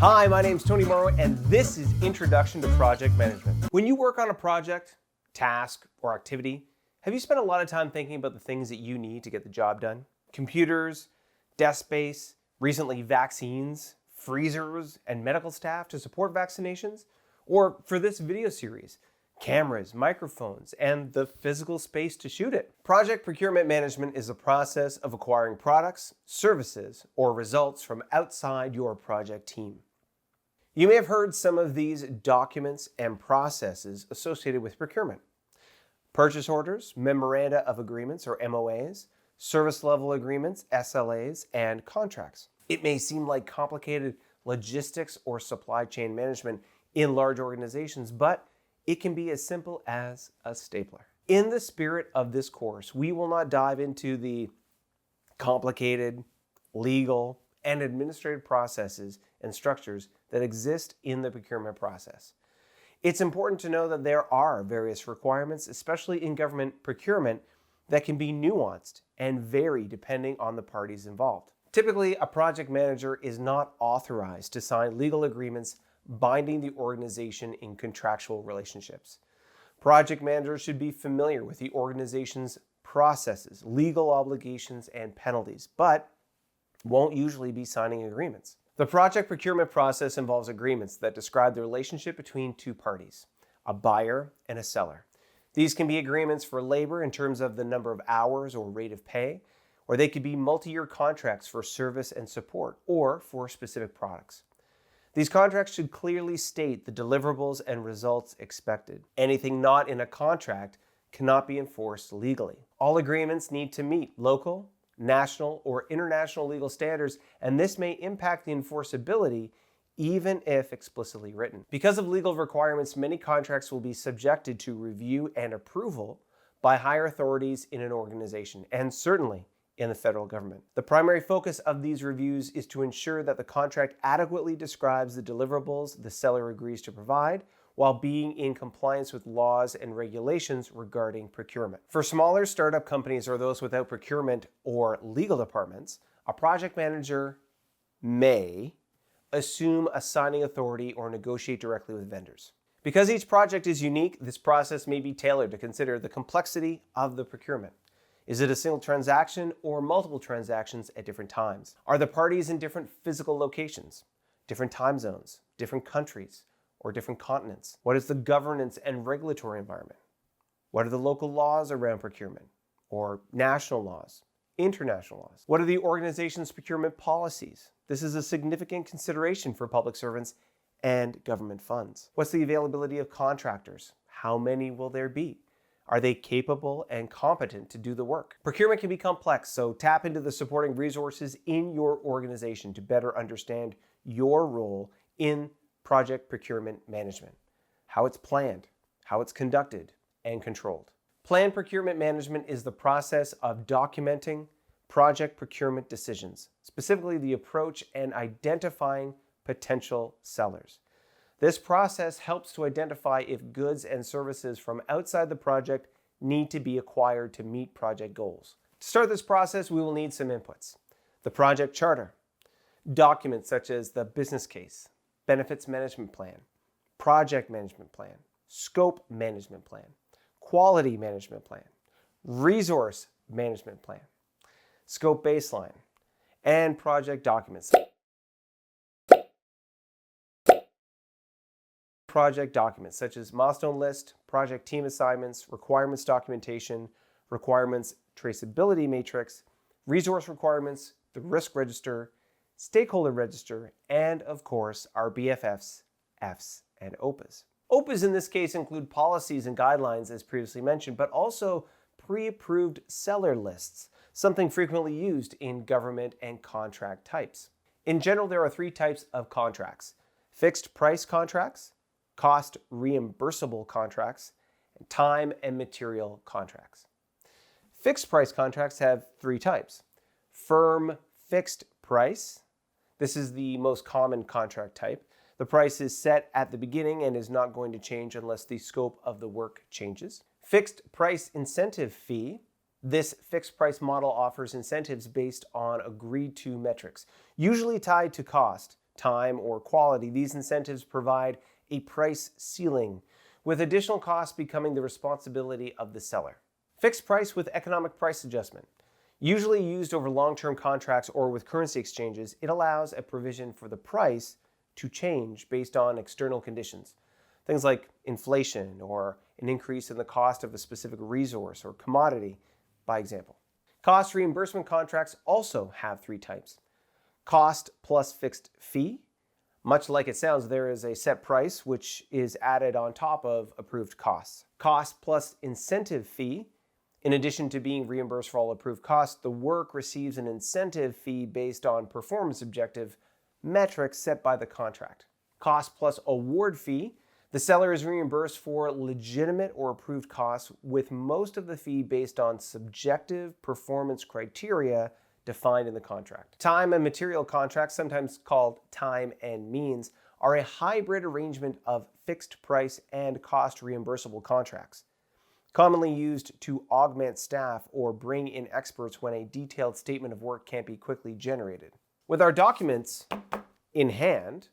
Hi, my name's Tony Morrow, and this is Introduction to Project Management. When you work on a project, task, or activity, have you spent a lot of time thinking about the things that you need to get the job done? Computers, desk space, recently vaccines, freezers, and medical staff to support vaccinations? Or for this video series, cameras, microphones, and the physical space to shoot it. Project procurement management is the process of acquiring products, services, or results from outside your project team. You may have heard some of these documents and processes associated with procurement. Purchase orders, memoranda of agreements or MOAs, service level agreements, SLAs, and contracts. It may seem like complicated logistics or supply chain management in large organizations, but it can be as simple as a stapler. In the spirit of this course, we will not dive into the complicated legal and administrative processes and structures that exist in the procurement process. It's important to know that there are various requirements, especially in government procurement, that can be nuanced and vary depending on the parties involved. Typically, a project manager is not authorized to sign legal agreements binding the organization in contractual relationships. Project managers should be familiar with the organization's processes, legal obligations, and penalties, but won't usually be signing agreements. The project procurement process involves agreements that describe the relationship between two parties, a buyer and a seller. These can be agreements for labor in terms of the number of hours or rate of pay, or they could be multi-year contracts for service and support, or for specific products. These contracts should clearly state the deliverables and results expected. Anything not in a contract cannot be enforced legally. All agreements need to meet local, national, or international legal standards, and this may impact the enforceability even if explicitly written. Because of legal requirements, many contracts will be subjected to review and approval by higher authorities in an organization, and certainly in the federal government. The primary focus of these reviews is to ensure that the contract adequately describes the deliverables the seller agrees to provide, while being in compliance with laws and regulations regarding procurement. For smaller startup companies or those without procurement or legal departments, a project manager may assume a signing authority or negotiate directly with vendors. Because each project is unique, this process may be tailored to consider the complexity of the procurement. Is it a single transaction or multiple transactions at different times? Are the parties in different physical locations, different time zones, different countries, or different continents? What is the governance and regulatory environment? What are the local laws around procurement, or national laws, international laws? What are the organization's procurement policies? This is a significant consideration for public servants and government funds. What's the availability of contractors? How many will there be? Are they capable and competent to do the work? Procurement can be complex, so tap into the supporting resources in your organization to better understand your role in project procurement management, how it's planned, how it's conducted, and controlled. Planned procurement management is the process of documenting project procurement decisions, specifically the approach and identifying potential sellers. This process helps to identify if goods and services from outside the project need to be acquired to meet project goals. To start this process, we will need some inputs: the project charter, documents such as the business case, benefits management plan, project management plan, scope management plan, quality management plan, resource management plan, scope baseline, and project documents. Project documents such as milestone list, project team assignments, requirements documentation, requirements traceability matrix, resource requirements, the risk register, stakeholder register, and of course our BFFs, Fs, and OPAs. OPAs in this case include policies and guidelines as previously mentioned, but also pre-approved seller lists, something frequently used in government and contract types. In general, there are three types of contracts: fixed price contracts, cost reimbursable contracts, and time and material contracts. Fixed price contracts have three types: firm fixed price. This is the most common contract type. The price is set at the beginning and is not going to change unless the scope of the work changes. Fixed price incentive fee. This fixed price model offers incentives based on agreed to metrics, usually tied to cost, time, or quality, these incentives provide a price ceiling, with additional costs becoming the responsibility of the seller. Fixed price with economic price adjustment. Usually used over long-term contracts or with currency exchanges, it allows a provision for the price to change based on external conditions. Things like inflation or an increase in the cost of a specific resource or commodity, by example. Cost reimbursement contracts also have three types. Cost plus fixed fee. Much like it sounds, there is a set price which is added on top of approved costs. Cost plus incentive fee. In addition to being reimbursed for all approved costs, the work receives an incentive fee based on performance objective metrics set by the contract. Cost plus award fee. The seller is reimbursed for legitimate or approved costs, with most of the fee based on subjective performance criteria defined in the contract. Time and material contracts, sometimes called time and means, are a hybrid arrangement of fixed price and cost reimbursable contracts, commonly used to augment staff or bring in experts when a detailed statement of work can't be quickly generated. With our documents in hand,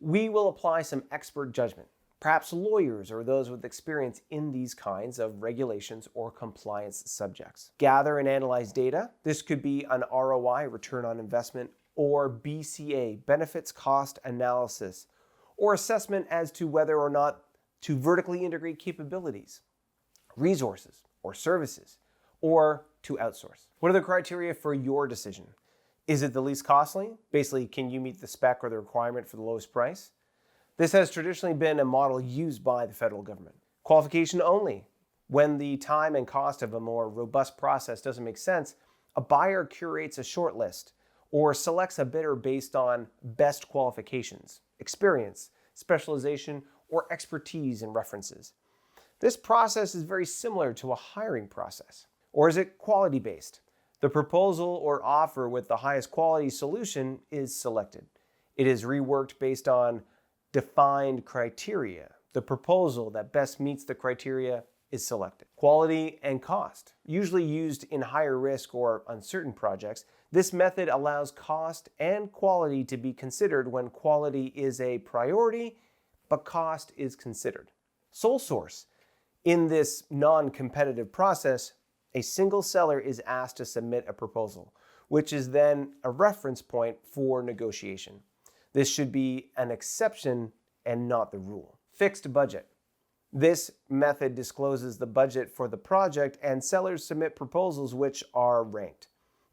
we will apply some expert judgment. Perhaps lawyers or those with experience in these kinds of regulations or compliance subjects. Gather and analyze data. This could be an ROI, return on investment, or BCA, benefits cost analysis, or assessment as to whether or not to vertically integrate capabilities, resources, or services, or to outsource. What are the criteria for your decision? Is it the least costly? Basically, can you meet the spec or the requirement for the lowest price? This has traditionally been a model used by the federal government. Qualification only. When the time and cost of a more robust process doesn't make sense, a buyer curates a short list or selects a bidder based on best qualifications, experience, specialization, or expertise and references. This process is very similar to a hiring process. Or is it quality-based? The proposal or offer with the highest quality solution is selected. It is reworked based on defined criteria. The proposal that best meets the criteria is selected. Quality and cost. Usually used in higher risk or uncertain projects, this method allows cost and quality to be considered when quality is a priority, but cost is considered. Sole source. In this non-competitive process, a single seller is asked to submit a proposal, which is then a reference point for negotiation. This should be an exception and not the rule. Fixed budget. This method discloses the budget for the project, and sellers submit proposals which are ranked.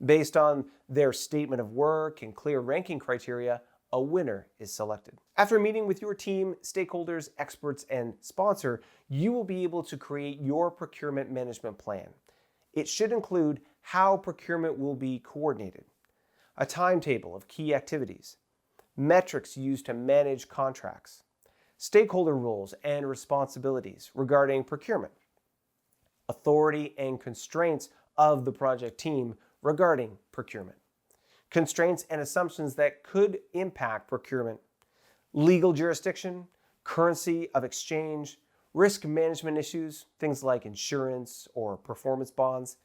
Based on their statement of work and clear ranking criteria, a winner is selected. After meeting with your team, stakeholders, experts, and sponsor, you will be able to create your procurement management plan. It should include how procurement will be coordinated, a timetable of key activities, metrics used to manage contracts, stakeholder roles and responsibilities regarding procurement, authority and constraints of the project team regarding procurement, constraints and assumptions that could impact procurement, legal jurisdiction, currency of exchange, risk management issues, things like insurance or performance bonds,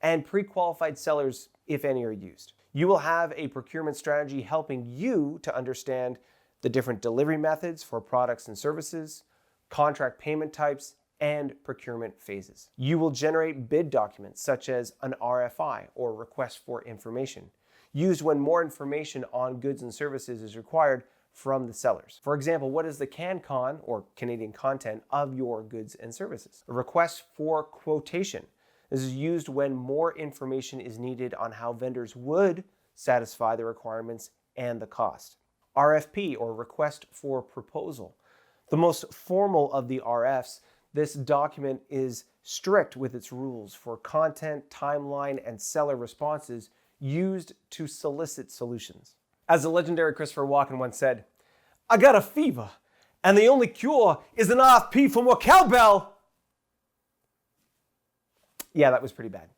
and pre-qualified sellers, if any, are used. You will have a procurement strategy helping you to understand the different delivery methods for products and services, contract payment types, and procurement phases. You will generate bid documents such as an RFI or request for information, used when more information on goods and services is required from the sellers. For example, what is the CanCon, or Canadian content, of your goods and services? A request for quotation. This is used when more information is needed on how vendors would satisfy the requirements and the cost. RFP, or request for proposal. The most formal of the RFs, this document is strict with its rules for content, timeline, and seller responses used to solicit solutions. As the legendary Christopher Walken once said, "I got a fever, and the only cure is an RFP for more cowbell." Yeah, that was pretty bad.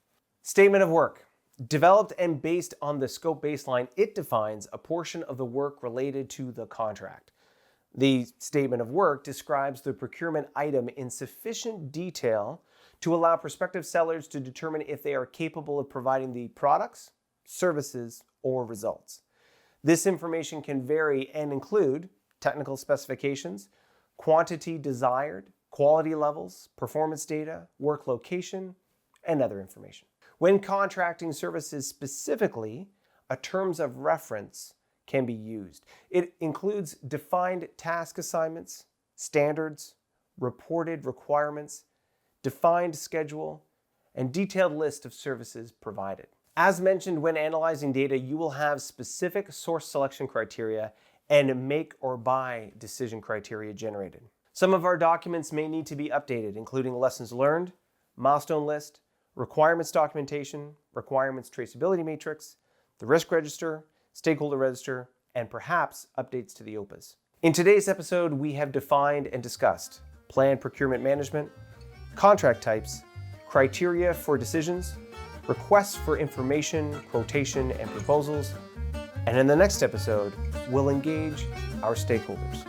Statement of work. Developed and based on the scope baseline, it defines a portion of the work related to the contract. The statement of work describes the procurement item in sufficient detail to allow prospective sellers to determine if they are capable of providing the products, services, or results. This information can vary and include technical specifications, quantity desired, quality levels, performance data, work location, and other information. When contracting services specifically, a terms of reference can be used. It includes defined task assignments, standards, reported requirements, defined schedule, and detailed list of services provided. As mentioned, when analyzing data, you will have specific source selection criteria and make or buy decision criteria generated. Some of our documents may need to be updated, including lessons learned, milestone list, requirements documentation, requirements traceability matrix, the risk register, stakeholder register, and perhaps updates to the OPAs. In today's episode, we have defined and discussed planned procurement management, contract types, criteria for decisions, requests for information, quotation, and proposals. And in the next episode, we'll engage our stakeholders.